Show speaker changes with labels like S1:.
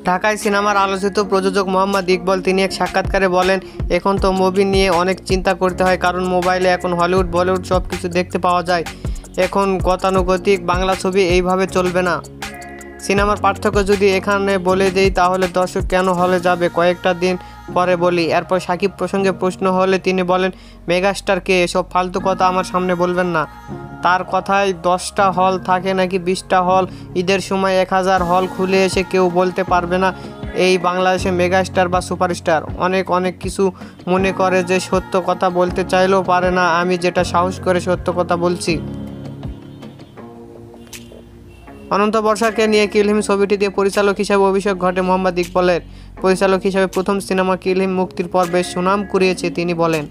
S1: ঢাকায় সিনেমার আলোচিত প্রযোজক মোহাম্মদ ইকবাল তিনি এক সাক্ষাৎকারে বলেন, এখন তো মুভি নিয়ে অনেক চিন্তা করতে হয়, কারণ মোবাইলে এখন হলিউড বলিউড সব কিছু দেখতে পাওয়া যায়। এখন গতানুগতিক বাংলা ছবি এইভাবে চলবে না। সিনেমার পার্থক্য যদি এখানে বলে দেই তাহলে দর্শক কেন হলে যাবে কয়েকটা দিন পরে বলি। এরপর সাকিব প্রসঙ্গে প্রশ্ন হলে তিনি বলেন, মেগাস্টারকে এসব ফালতু কথা আমার সামনে বলবেন না। তার কথায় 10টা হল থাকে নাকি 20টা হল, ঈদের সময় 1000 হল খুলে এসে কেউ বলতে পারবে না এই বাংলাদেশে মেগাস্টার বা সুপারস্টার। অনেক কিছু মনে করে যে সত্য কথা বলতে চাইলেও পারে না, আমি যেটা সাহস করে সত্য কথা বলছি। অনন্ত বর্ষাকে নিয়ে কিল হিম ছবিটি দিয়ে পরিচালক হিসেবে অভিষেক ঘটে মোহাম্মদ ইকবালের। পরিচালক হিসেবে প্রথম সিনেমা কিল হিম মুক্তির পর বেশ সুনাম কুড়িয়েছে তিনি বলেন।